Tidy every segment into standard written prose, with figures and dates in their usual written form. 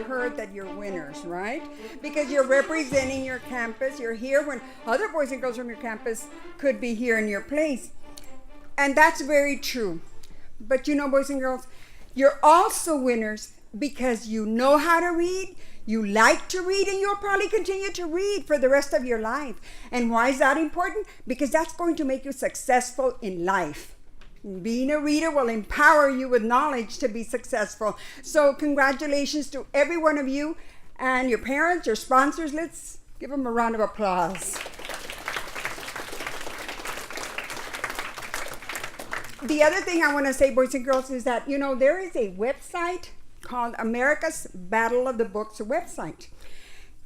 Heard that you're winners, right? Because you're representing your campus. You're here when other boys and girls from your campus could be here in your place. And that's very true. But you know, boys and girls, you're also winners because you know how to read, you like to read, and you'll probably continue to read for the rest of your life. And why is that important? Because that's going to make you successful in life. Being a reader will empower you with knowledge to be successful. So congratulations to every one of you and your parents, your sponsors. Let's give them a round of applause. The other thing I want to say, boys and girls, is that, you know, there is a website called America's Battle of the Books website.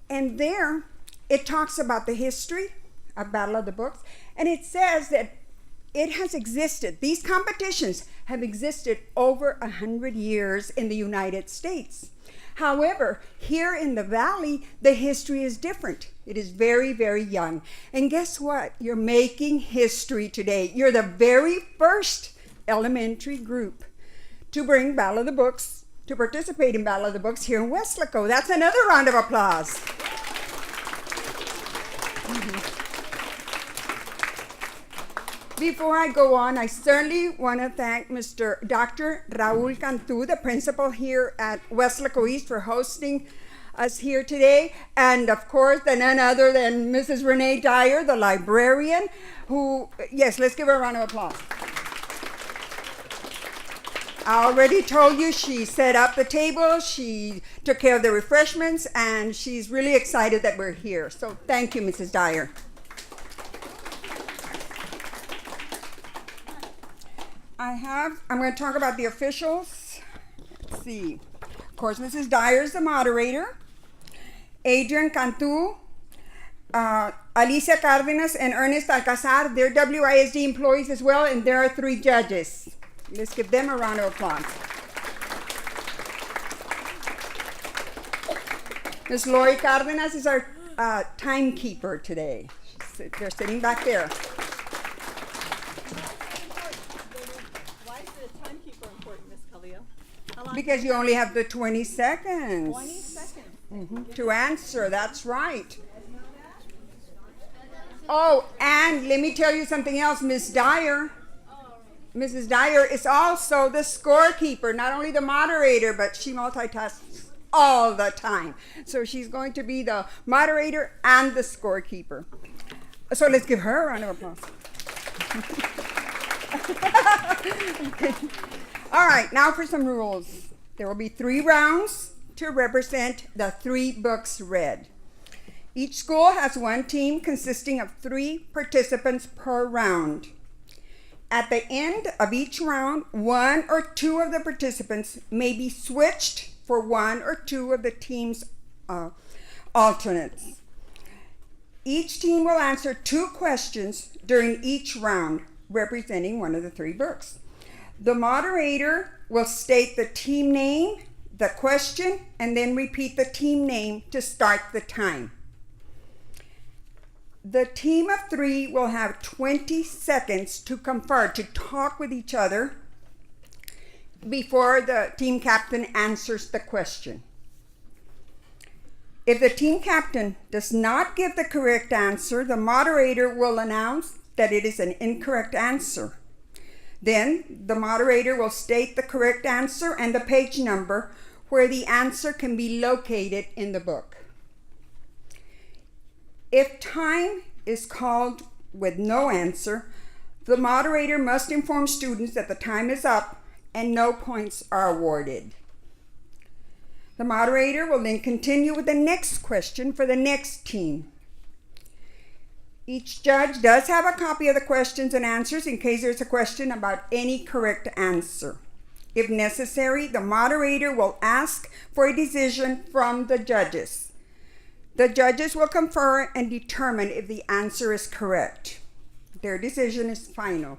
And there it talks about the history of Battle of the Books. And it says that it has existed. These competitions have existed over 100 years in the United States. However, here in the Valley, the history is different. It is very, very young. And guess what? You're making history today. You're the very first elementary group to bring Battle of the Books, to participate in Battle of the Books here in Weslaco. That's another round of applause. Before I go on, I certainly want to thank Dr. Raul Cantu, the principal here at Weslaco East, for hosting us here today. And of course, none other than Mrs. Renee Dyer, the librarian, who, yes, let's give her a round of applause. I already told you she set up the table, she took care of the refreshments, and she's really excited that we're here. So thank you, Mrs. Dyer. I'm going to talk about the officials. Let's see. Of course, Mrs. Dyer is the moderator. Adrian Cantu, Alicia Cardenas, and Ernest Alcazar, they're WISD employees as well, and there are 3 judges. Let's give them a round of applause. Ms. Lori Cardenas is our timekeeper today. They're sitting back there. Because you only have the 20 seconds. 20 seconds. To answer, that's right. Oh, and let me tell you something else, Ms. Dyer. Mrs. Dyer is also the scorekeeper, not only the moderator, but she multitasks all the time. So she's going to be the moderator and the scorekeeper. So let's give her a round of applause. All right, now for some rules. There will be 3 rounds to represent the 3 books read. Each school has 1 team consisting of 3 participants per round. At the end of each round, 1 or 2 of the participants may be switched for 1 or 2 of the team's alternates. Each team will answer 2 questions during each round, representing 1 of the 3 books. The moderator will state the team name, the question, and then repeat the team name to start the time. The team of 3 will have 20 seconds to confer, to talk with each other before the team captain answers the question. If the team captain does not give the correct answer, the moderator will announce that it is an incorrect answer. Then the moderator will state the correct answer and the page number where the answer can be located in the book. If time is called with no answer, the moderator must inform students that the time is up and no points are awarded. The moderator will then continue with the next question for the next team. Each judge does have a copy of the questions and answers in case there's a question about any correct answer. If necessary, the moderator will ask for a decision from the judges. The judges will confer and determine if the answer is correct. Their decision is final.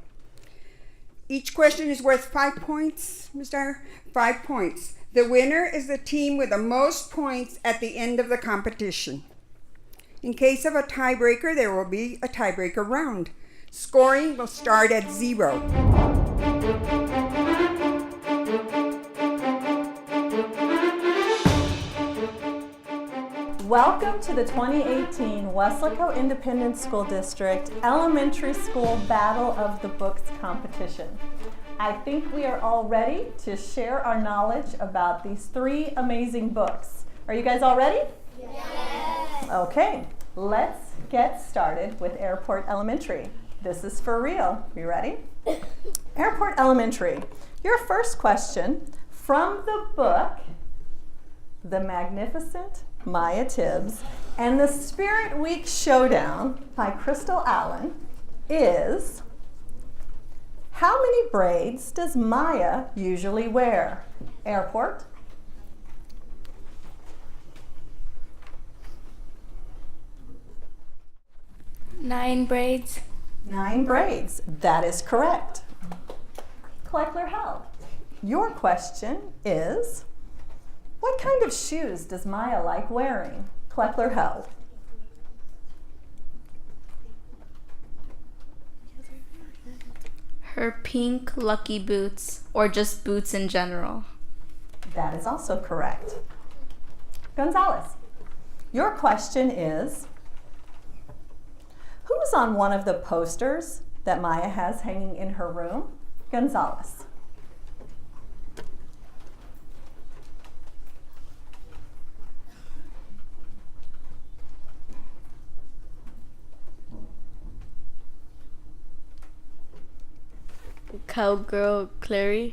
Each question is worth 5 points, Ms. Dyer? 5 points. The winner is the team with the most points at the end of the competition. In case of a tiebreaker, there will be a tiebreaker round. Scoring will start at 0. Welcome to the 2018 Weslaco Independent School District Elementary School Battle of the Books competition. I think we are all ready to share our knowledge about these 3 amazing books. Are you guys all ready? Yes. Okay, let's get started with Airport Elementary. This is for real. You ready? Airport Elementary. Your first question from the book, The Magnificent Mya Tibbs and the Spirit Week Showdown by Crystal Allen is, how many braids does Mya usually wear? Airport. Nine braids. 9 braids. That is correct. Cleckler-Heald. Your question is, what kind of shoes does Mya like wearing? Cleckler-Heald. Her pink lucky boots, or just boots in general. That is also correct. Gonzalez. Your question is, who's on one of the posters that Mya has hanging in her room? Gonzalez. Cowgirl Claire.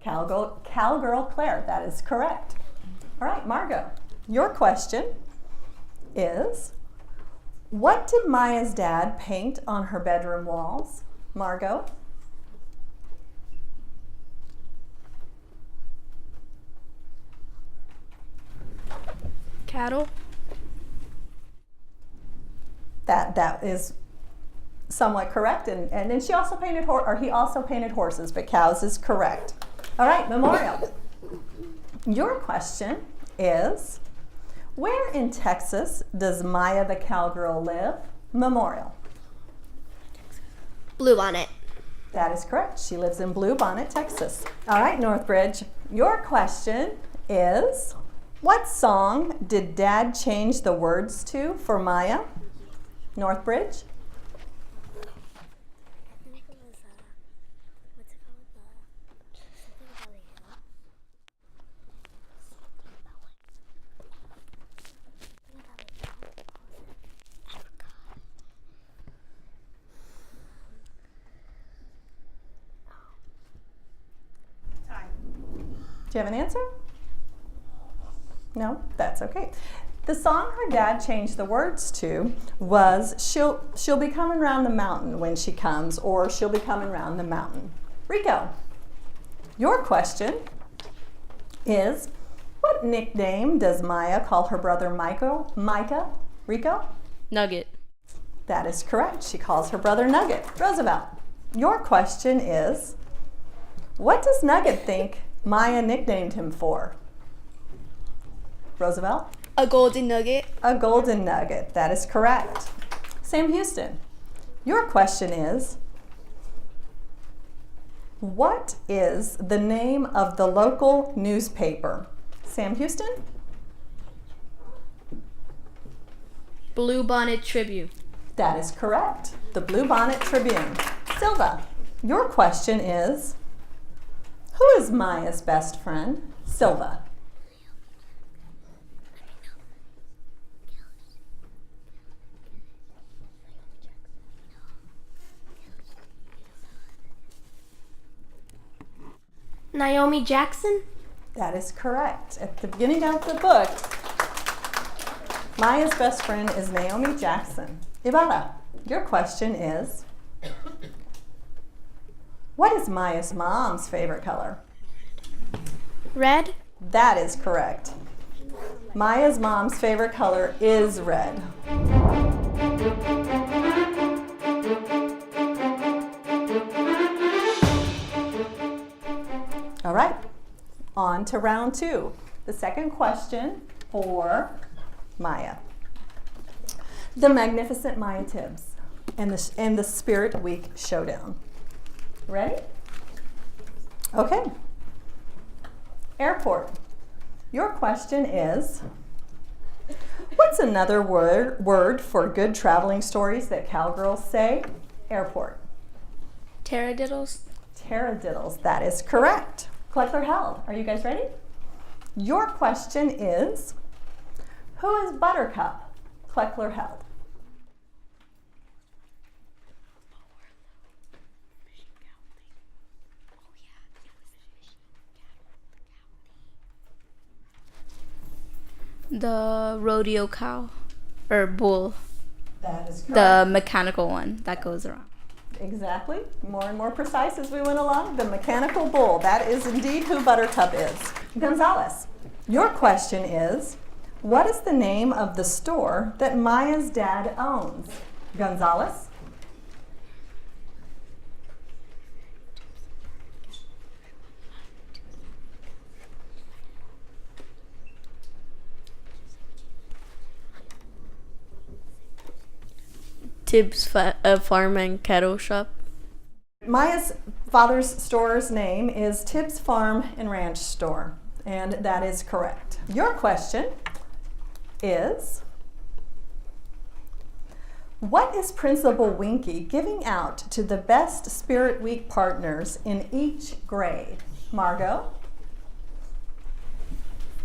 Cowgirl Claire, that is correct. All right, Margot, your question is, what did Mya's dad paint on her bedroom walls? Margot? Cattle. That is somewhat correct, and then she also painted he also painted horses, but cows is correct. All right, Memorial. Your question is, where in Texas does Mya the Cowgirl live? Memorial. Bluebonnet. That is correct. She lives in Bluebonnet, Texas. All right, Northbridge. Your question is, what song did Dad change the words to for Mya? Northbridge. Do you have an answer? No? That's okay. The song her dad changed the words to was She'll be coming round the mountain when she comes, or She'll be coming round the mountain. Rico, your question is, what nickname does Mya call her brother Micah? Rico? Nugget. That is correct. She calls her brother Nugget. Roosevelt, your question is, what does Nugget think Mya nicknamed him for? Roosevelt? A golden nugget. A golden nugget. That is correct. Sam Houston, your question is, what is the name of the local newspaper? Sam Houston? Bluebonnet Tribune. That is correct. The Bluebonnet Tribune. Silva, your question is, who is Mya's best friend? Silva. Naomi Jackson. That is correct. At the beginning of the book, Mya's best friend is Naomi Jackson. Ivana, your question is, what is Mya's mom's favorite color? Red. That is correct. Mya's mom's favorite color is red. All right, on to round 2. The second question for Mya. The Magnificent Mya Tibbs and the Spirit Week Showdown. Ready? Okay. Airport. Your question is, what's another word for good traveling stories that cowgirls say? Airport. Taradiddles. Taradiddles, that is correct. Cleckler-Heald, are you guys ready? Your question is, who is Buttercup? Cleckler-Heald. The rodeo cow or bull. That is correct. The mechanical one that goes around. Exactly. More and more precise as we went along. The mechanical bull. That is indeed who Buttercup is. Gonzalez, your question is, what is the name of the store that Maya's dad owns? Gonzalez? Tibbs Farm and Cattle Shop. Maya's father's store's name is Tibbs Farm and Ranch Store, and that is correct. Your question is, what is Principal Winky giving out to the best Spirit Week partners in each grade? Margot?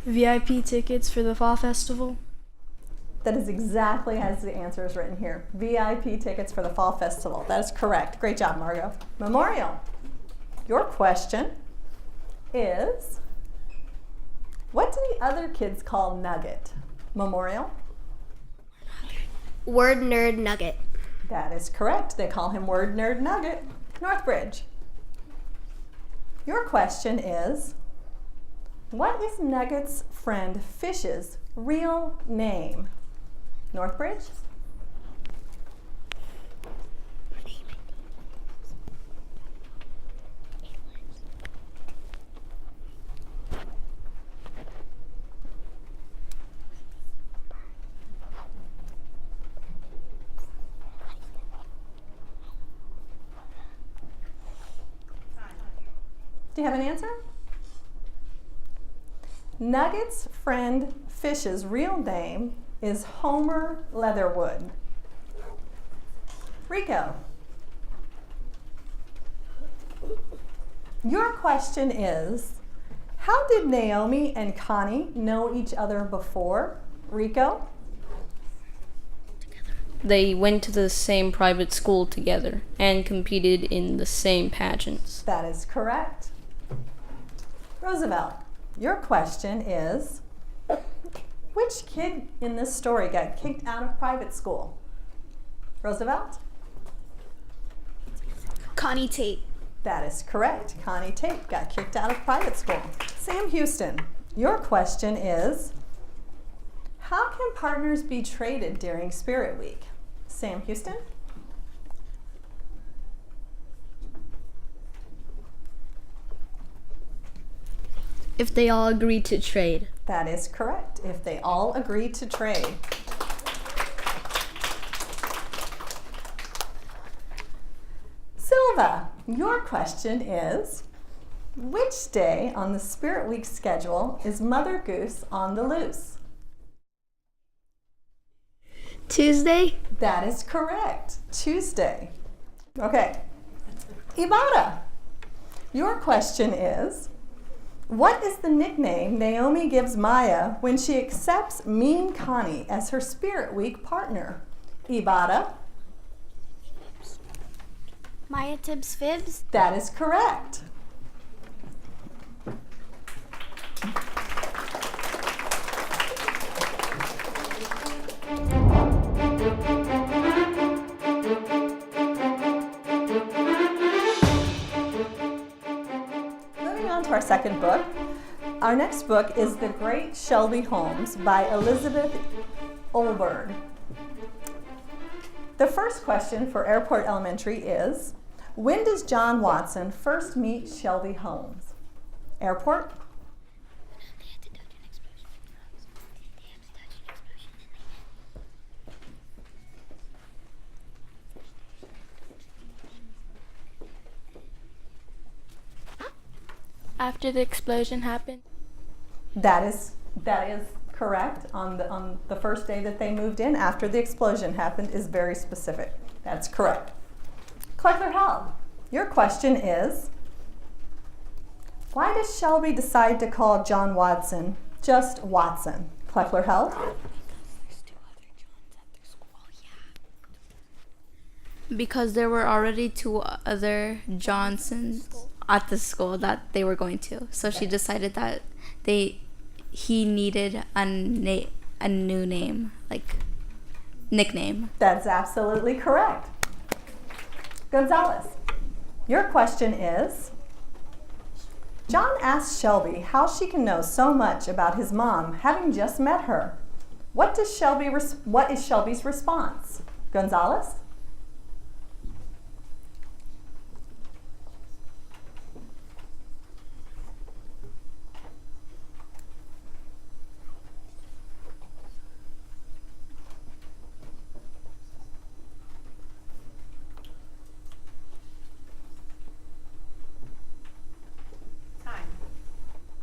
VIP tickets for the Fall Festival. That is exactly as the answer is written here. VIP tickets for the Fall Festival. That is correct. Great job, Margot. Memorial. Your question is, what do the other kids call Nugget? Memorial. Word Nerd Nugget. That is correct. They call him Word Nerd Nugget. Northbridge. Your question is, what is Nugget's friend Fish's real name? Northbridge? Do you have an answer? Nugget's friend Fish's real name is Homer Leatherwood. Rico. Your question is, how did Naomi and Connie know each other before? Rico? They went to the same private school together and competed in the same pageants. That is correct. Roosevelt, your question is, which kid in this story got kicked out of private school? Roosevelt? Connie Tate. That is correct. Connie Tate got kicked out of private school. Sam Houston, your question is, how can partners be traded during Spirit Week? Sam Houston? If they all agree to trade. That is correct. If they all agree to trade. Silva, your question is, which day on the Spirit Week schedule is Mother Goose on the loose? Tuesday. That is correct. Tuesday. Okay. Ibarra, your question is, what is the nickname Naomi gives Mya when she accepts Mean Connie as her Spirit Week partner? Ibarra? Mya Tibbs Fibs. That is correct. Moving on to our second book. Our next book is The Great Shelby Holmes by Elizabeth Olberg. The first question for Airport Elementary is, when does John Watson first meet Shelby Holmes? Airport? After the explosion happened. That is correct. On the first day that they moved in, after the explosion happened, is very specific. That's correct. Cleckler-Heald, your question is, why does Shelby decide to call John Watson just Watson? Cleckler-Heald? Because there were already two other Johnsons at the school that they were going to. So she decided that he needed a new name, like nickname. That's absolutely correct. Gonzalez, your question is, John asks Shelby how she can know so much about his mom having just met her. What is Shelby's response? Gonzalez?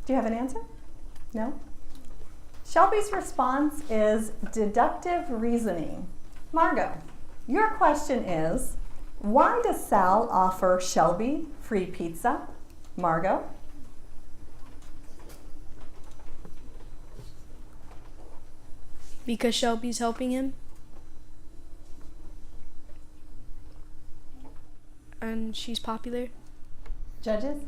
Do you have an answer? No? Shelby's response is deductive reasoning. Margot, your question is, why does Sal offer Shelby free pizza? Margot? Because Shelby's helping him. And she's popular. Judges?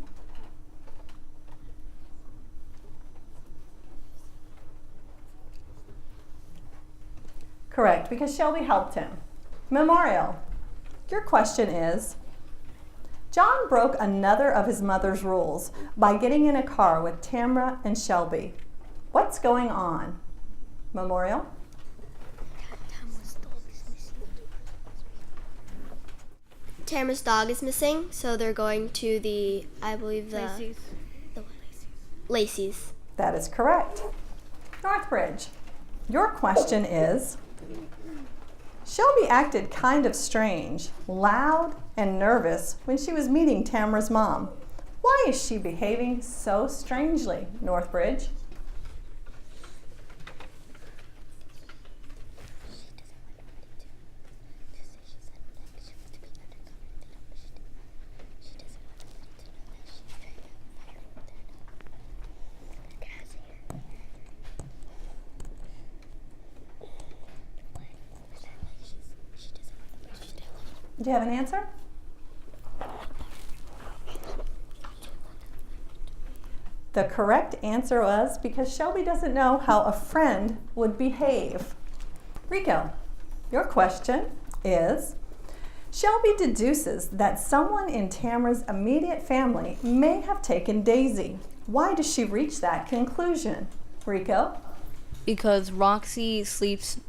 Correct, because Shelby helped him. Memorial, your question is, John broke another of his mother's rules by getting in a car with Tamra and Shelby. What's going on? Memorial? Tamara's dog is missing, so they're going to the, I believe the Lacey's. That is correct. Northbridge, your question is, Shelby acted kind of strange, loud, and nervous when she was meeting Tamara's mom. Why is she behaving so strangely, Northbridge? Do you have an answer? The correct answer was because Shelby doesn't know how a friend would behave. Rico, your question is, Shelby deduces that someone in Tamara's immediate family may have taken Daisy. Why does she reach that conclusion? Rico? Because Roxy sleeps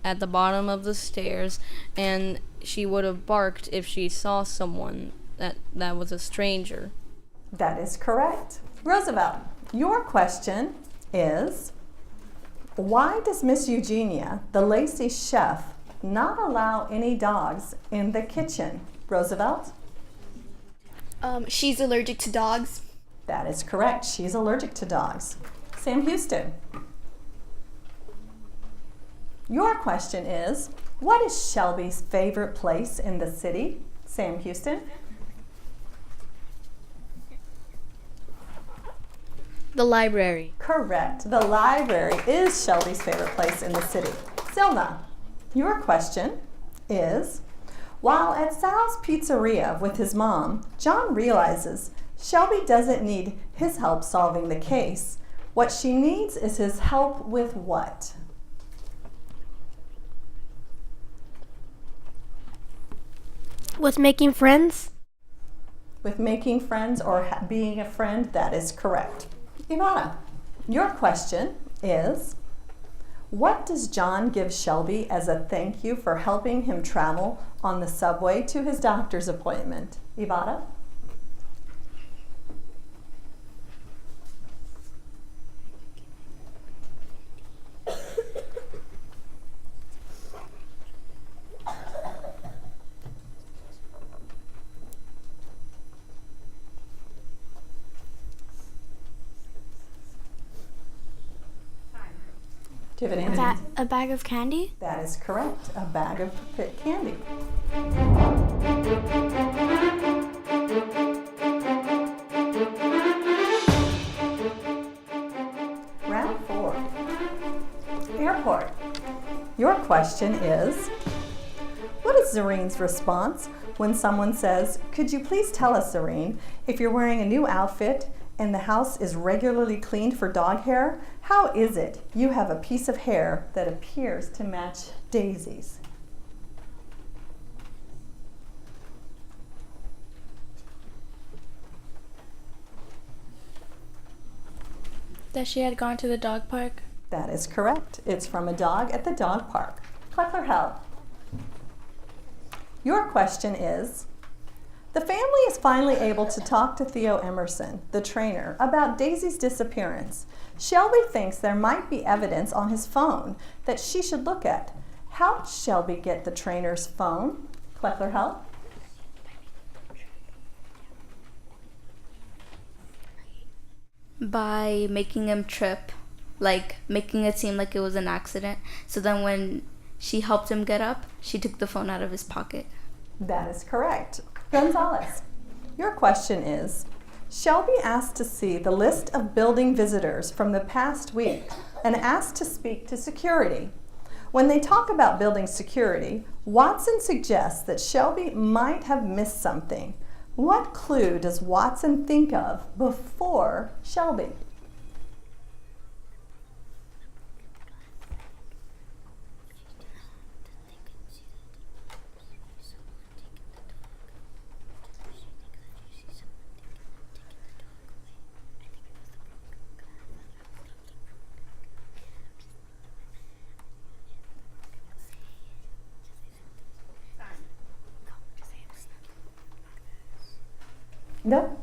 at the bottom of the stairs, and she would have barked if she saw someone that was a stranger. That is correct. Roosevelt, your question is, why does Miss Eugenia, the Lacey chef, not allow any dogs in the kitchen? Roosevelt? She's allergic to dogs. That is correct. She's allergic to dogs. Sam Houston, your question is, what is Shelby's favorite place in the city? Sam Houston? The library. Correct. The library is Shelby's favorite place in the city. Silna, your question is, while at Sal's pizzeria with his mom, John realizes Shelby doesn't need his help solving the case. What she needs is his help with what? With making friends? With making friends or being a friend, that is correct. Ivana, your question is, what does John give Shelby as a thank you for helping him travel on the subway to his doctor's appointment? Ivana? Do you have an answer? A bag of candy? That is correct. A bag of candy. Round 4. Airport. Your question is, what is Zareen's response when someone says, "Could you please tell us, Zareen, if you're wearing a new outfit and the house is regularly cleaned for dog hair, how is it you have a piece of hair that appears to match Daisy's?" That she had gone to the dog park? That is correct. It's from a dog at the dog park. Cleckler-Heald. Your question is, the family is finally able to talk to Theo Emerson, the trainer, about Daisy's disappearance. Shelby thinks there might be evidence on his phone that she should look at. How did Shelby get the trainer's phone? Cleckler-Heald. By making him trip, like making it seem like it was an accident. So then when she helped him get up, she took the phone out of his pocket. That is correct. Gonzalez, your question is, Shelby asked to see the list of building visitors from the past week and asked to speak to security. When they talk about building security, Watson suggests that Shelby might have missed something. What clue does Watson think of before Shelby? No.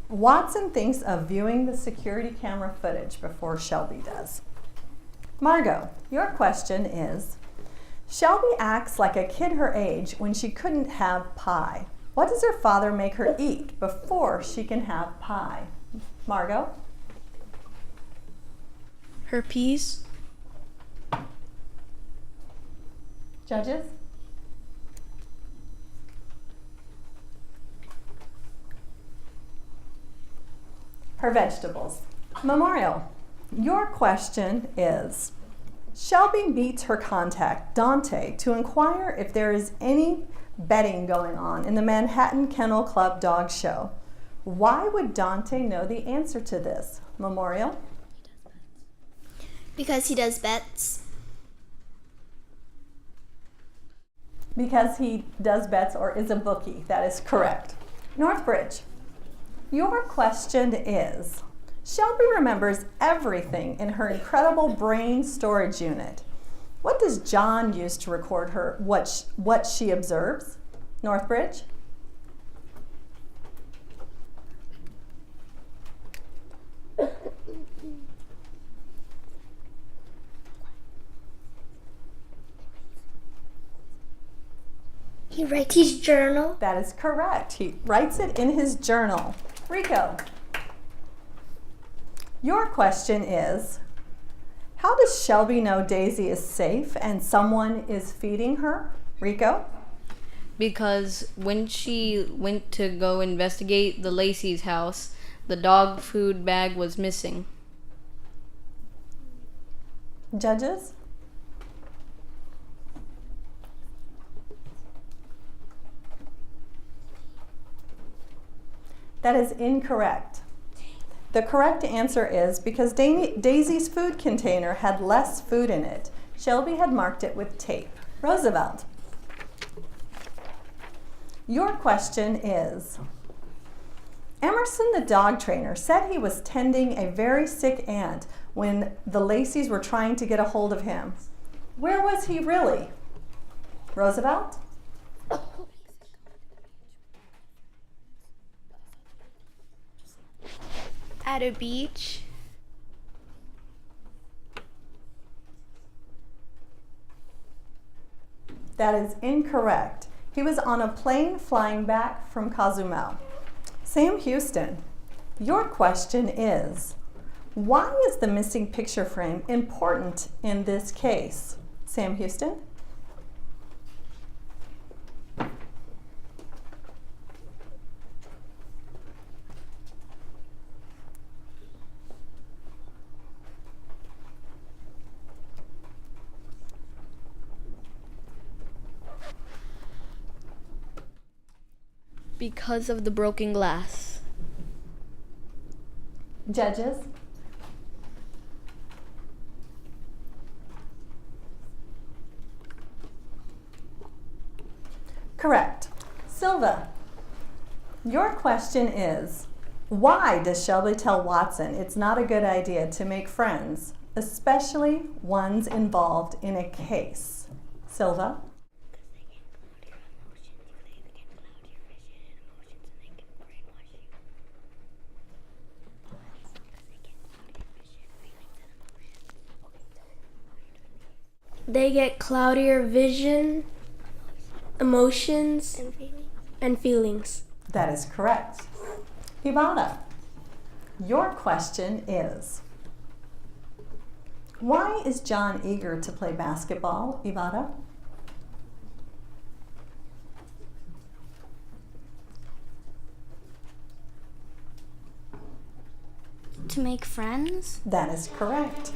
Watson thinks of viewing the security camera footage before Shelby does. Margot, your question is, Shelby acts like a kid her age when she couldn't have pie. What does her father make her eat before she can have pie? Margot? Her peas? Judges? Her vegetables. Memorial, your question is, Shelby meets her contact, Dante, to inquire if there is any betting going on in the Manhattan Kennel Club dog show. Why would Dante know the answer to this? Memorial? Because he does bets. Because he does bets or is a bookie. That is correct. Northbridge, your question is, Shelby remembers everything in her incredible brain storage unit. What does John use to record her what she observes? Northbridge? He writes his journal. That is correct. He writes it in his journal. Rico, your question is, how does Shelby know Daisy is safe and someone is feeding her? Rico? Because when she went to go investigate the Lacey's house, the dog food bag was missing. Judges? That is incorrect. The correct answer is because Daisy's food container had less food in it. Shelby had marked it with tape. Roosevelt, your question is, Emerson the dog trainer said he was tending a very sick aunt when the Lacey's were trying to get a hold of him. Where was he really? Roosevelt? At a beach. That is incorrect. He was on a plane flying back from Cozumel. Sam Houston, your question is, Why is the missing picture frame important in this case? Sam Houston? Because of the broken glass. Judges? Correct. Silva, your question is, why does Shelby tell Watson it's not a good idea to make friends, especially ones involved in a case? Silva? They get cloudier vision, emotions, and feelings. That is correct. Ivana, your question is, why is John eager to play basketball, Ivana? To make friends? That is correct.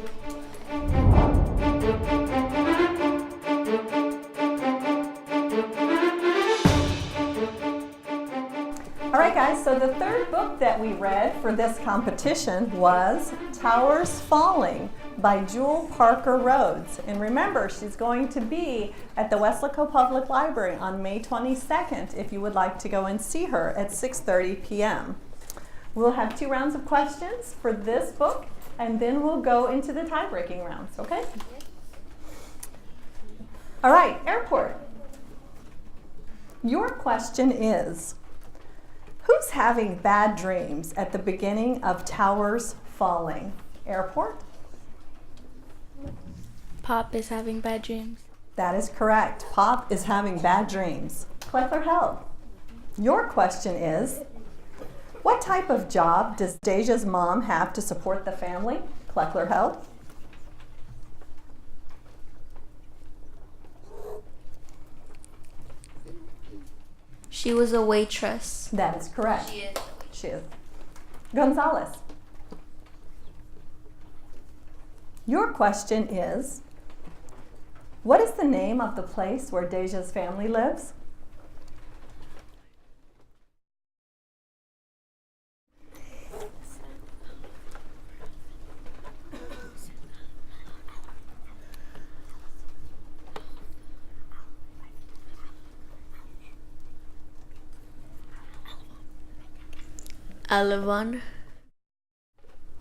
All right, guys, so the third book that we read for this competition was Towers Falling by Jewel Parker Rhodes. And remember, she's going to be at the Weslaco Public Library on May 22nd if you would like to go and see her at 6:30 p.m. We'll have 2 rounds of questions for this book, and then we'll go into the tie-breaking rounds, okay? All right, airport. Your question is, who's having bad dreams at the beginning of Towers Falling? Airport? Pop is having bad dreams. That is correct. Pop is having bad dreams. Cleckler-Heald. Your question is, what type of job does Deja's mom have to support the family? Cleckler-Heald. She was a waitress. That is correct. She is. She is. Gonzalez. Your question is, what is the name of the place where Deja's family lives? Avalon.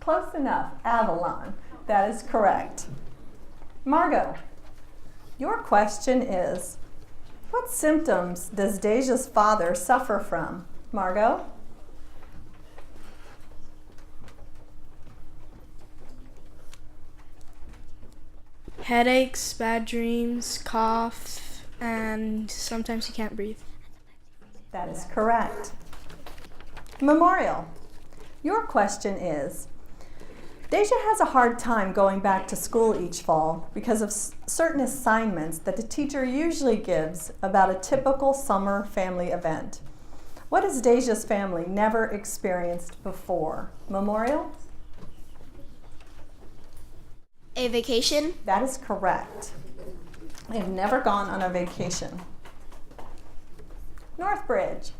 Close enough. Avalon. That is correct. Margot, your question is, what symptoms does Deja's father suffer from? Margot? Headaches, bad dreams, cough, and sometimes he can't breathe. That is correct. Memorial, your question is, Deja has a hard time going back to school each fall because of certain assignments that the teacher usually gives about a typical summer family event. What has Deja's family never experienced before? Memorial? A vacation. That is correct. They've never gone on a vacation. Northbridge,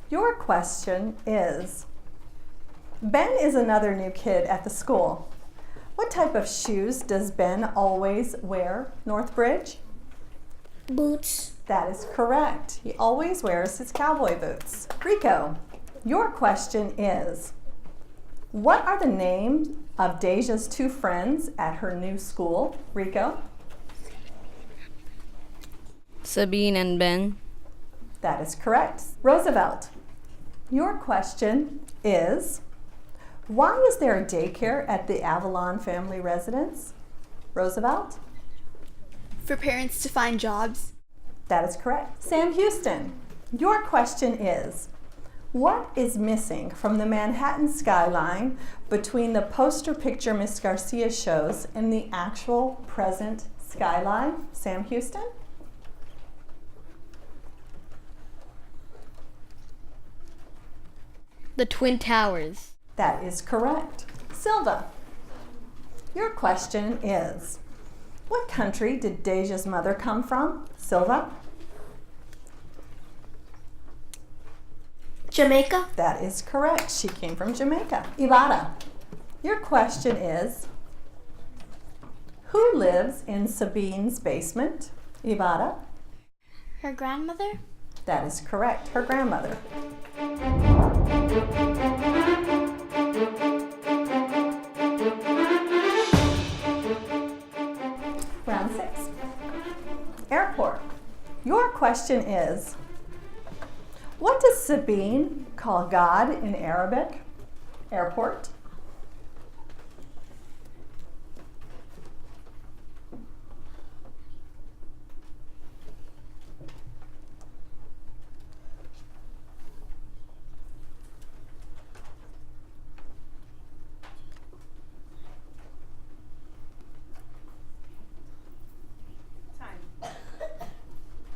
your question is, Ben is another new kid at the school. What type of shoes does Ben always wear, Northbridge? Boots. That is correct. He always wears his cowboy boots. Rico, your question is, what are the names of Deja's 2 friends at her new school? Rico? Sabeen and Ben. That is correct. Roosevelt, your question is, why is there a daycare at the Avalon Family Residence? Roosevelt? For parents to find jobs. That is correct. Sam Houston, your question is, What is missing from the Manhattan skyline between the poster picture Miss Garcia shows and the actual present skyline? Sam Houston? The Twin Towers. That is correct. Silva, your question is, what country did Deja's mother come from? Silva? Jamaica. That is correct. She came from Jamaica. Ivana, your question is, who lives in Sabeen's basement? Ivana? Her grandmother? That is correct. Her grandmother. Round 6. Airport. Your question is, what does Sabeen call God in Arabic? Airport.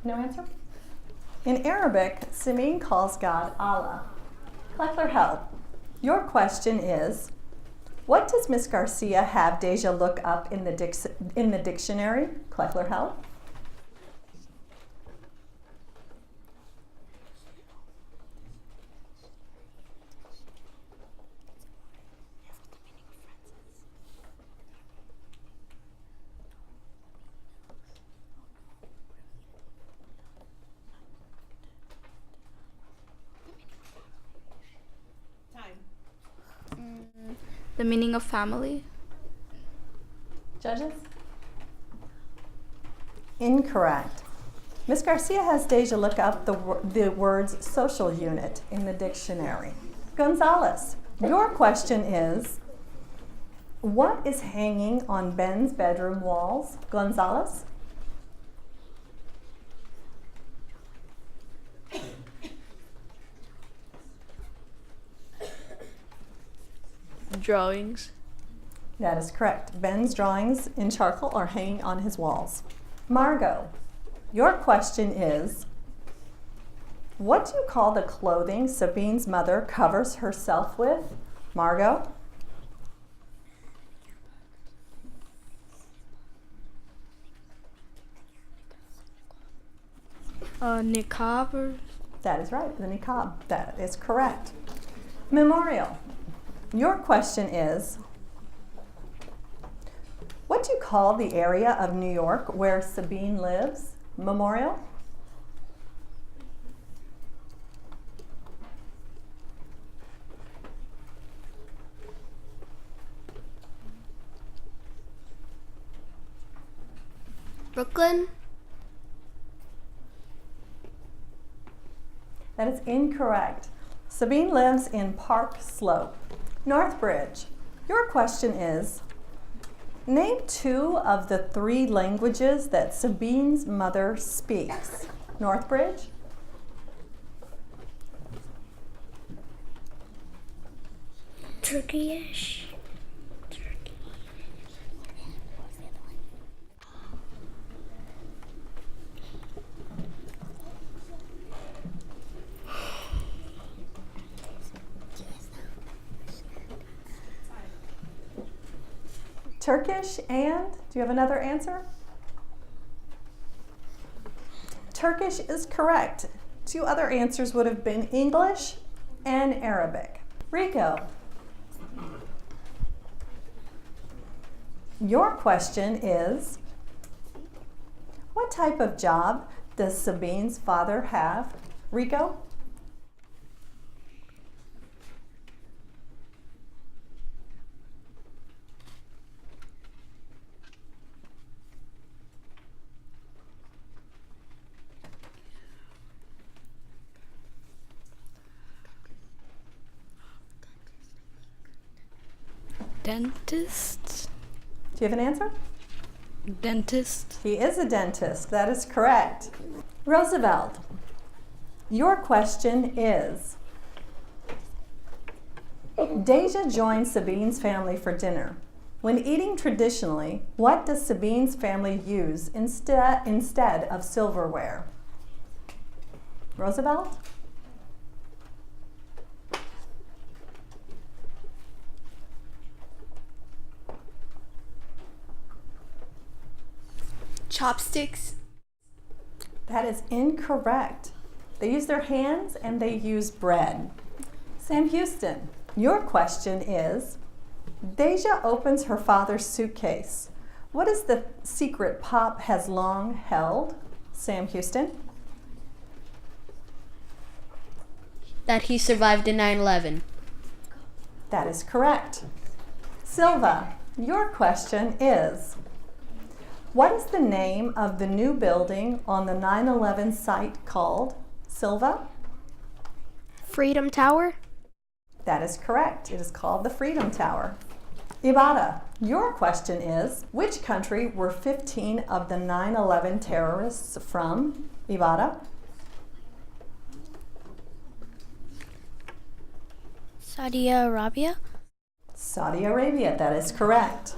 No answer? In Arabic, Sabeen calls God Allah. Cleckler-Heald, your question is, what does Miss Garcia have Deja look up in the dictionary? Cleckler-Heald. The meaning of family. Judges? Incorrect. Miss Garcia has Deja look up the words social unit in the dictionary. Gonzalez, your question is, what is hanging on Ben's bedroom walls? Gonzalez? Drawings. That is correct. Ben's drawings in charcoal are hanging on his walls. Margot, your question is, what do you call the clothing Sabeen's mother covers herself with? Margot? Niqab. That is right, the niqab. That is correct. Memorial, your question is, what do you call the area of New York where Sabeen lives? Memorial? Brooklyn. That is incorrect. Sabeen lives in Park Slope. Northbridge, your question is, name 2 of the 3 languages that Sabeen's mother speaks. Northbridge? Turkish. Turkish and, do you have another answer? Turkish is correct. 2 other answers would have been English and Arabic. Rico, your question is, what type of job does Sabeen's father have? Rico? Dentist? Do you have an answer? Dentist? He is a dentist. That is correct. Roosevelt, your question is, Deja joins Sabeen's family for dinner. When eating traditionally, what does Sabeen's family use instead of silverware? Roosevelt? Chopsticks. That is incorrect. They use their hands and they use bread. Sam Houston, your question is, Deja opens her father's suitcase. What is the secret Pop has long held? Sam Houston? That he survived in 9/11. That is correct. Silva, your question is, what is the name of the new building on the 9/11 site called? Silva? Freedom Tower. That is correct. It is called the Freedom Tower. Ibada, your question is, which country were 15 of the 9/11 terrorists from? Ibada? Saudi Arabia. Saudi Arabia, that is correct.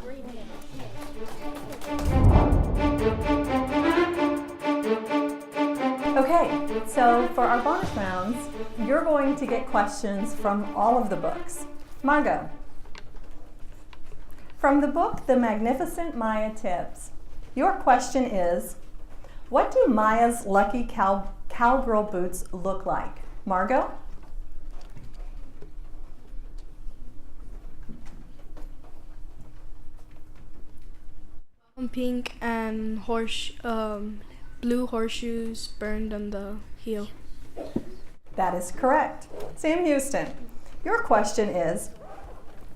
Okay, so for our bonus rounds, you're going to get questions from all of the books. Margot, from the book The Magnificent Mya Tibbs, your question is, what do Mya's lucky cowgirl boots look like? Margot? Pink and blue horseshoes burned on the heel. That is correct. Sam Houston, your question is,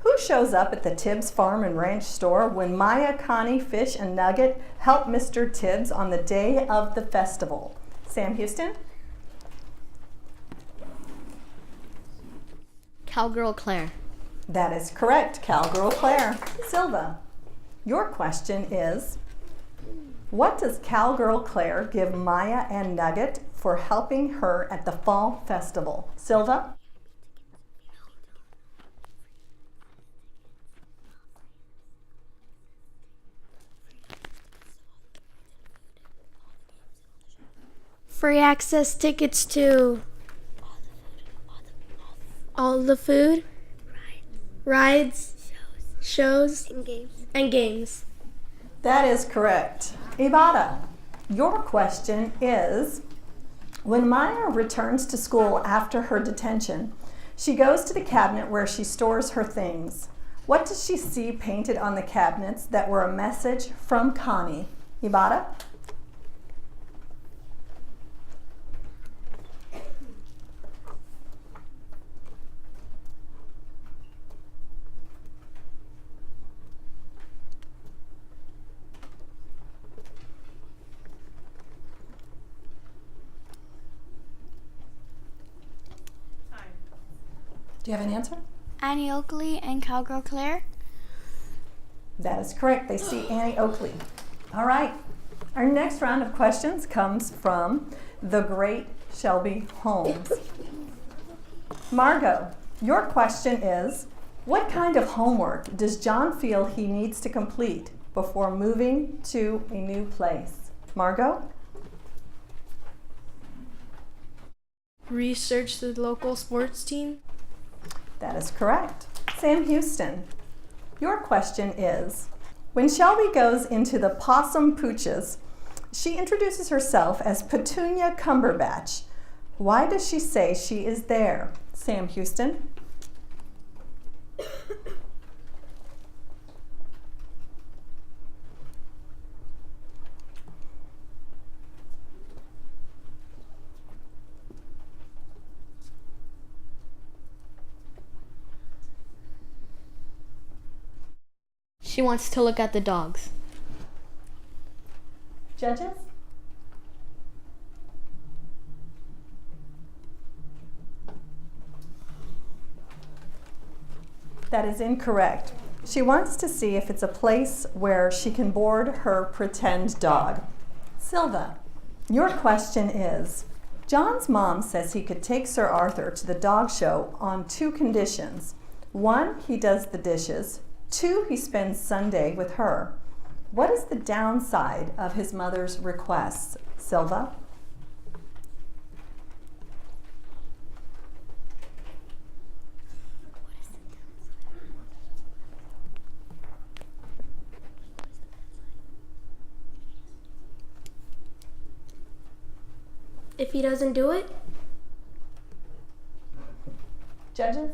who shows up at the Tibbs Farm and Ranch store when Mya, Connie, Fish, and Nugget help Mr. Tibbs on the day of the festival? Sam Houston? Cowgirl Claire. That is correct, Cowgirl Claire. Silva, your question is, what does Cowgirl Claire give Mya and Nugget for helping her at the fall festival? Silva? Free access tickets to all the food, rides, shows, and games. That is correct. Ibada, your question is, when Mya returns to school after her detention, she goes to the cabinet where she stores her things. What does she see painted on the cabinets that were a message from Connie? Ibada? Do you have an answer? Annie Oakley and Cowgirl Claire. That is correct. They see Annie Oakley. All right. Our next round of questions comes from the great Shelby Holmes. Margot, your question is, what kind of homework does John feel he needs to complete before moving to a new place? Margot? Research the local sports team. That is correct. Sam Houston, your question is, when Shelby goes into the Possum Pooches, she introduces herself as Petunia Cumberbatch. Why does she say she is there? Sam Houston. She wants to look at the dogs. Judges? That is incorrect. She wants to see if it's a place where she can board her pretend dog. Silva, your question is, John's mom says he could take Sir Arthur to the dog show on 2 conditions. 1, he does the dishes. 2, he spends Sunday with her. What is the downside of his mother's requests, Silva? If he doesn't do it, Judges?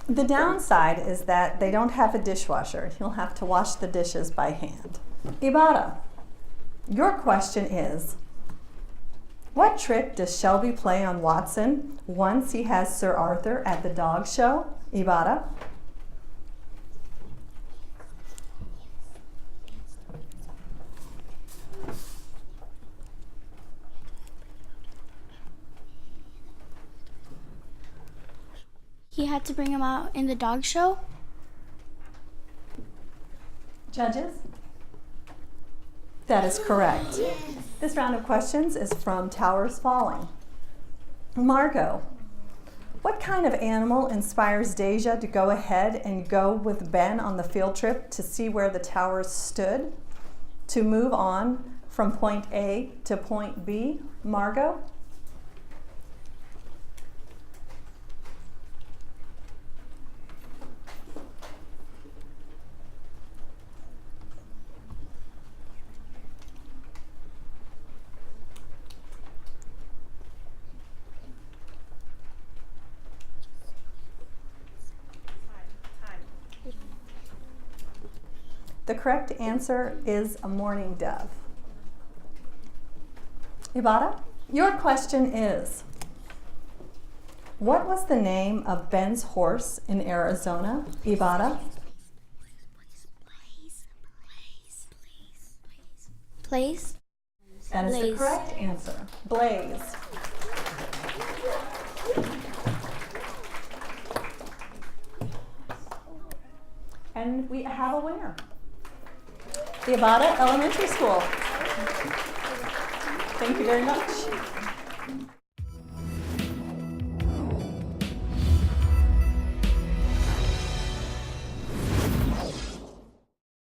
The downside is that they don't have a dishwasher. He'll have to wash the dishes by hand. Ibarra, your question is, what trick does Shelby play on Watson once he has Sir Arthur at the dog show? Ibarra? He had to bring him out in the dog show. Judges? That is correct. This round of questions is from Towers Falling. Margot, what kind of animal inspires Deja to go ahead and go with Ben on the field trip to see where the towers stood, to move on from point A to point B? Margot? The correct answer is a mourning dove. Ibarra, your question is, what was the name of Ben's horse in Arizona? Ibarra? Place. That is the Blaze. correct answer. Blaze. And we have a winner. The Avada Elementary School. Thank you very much.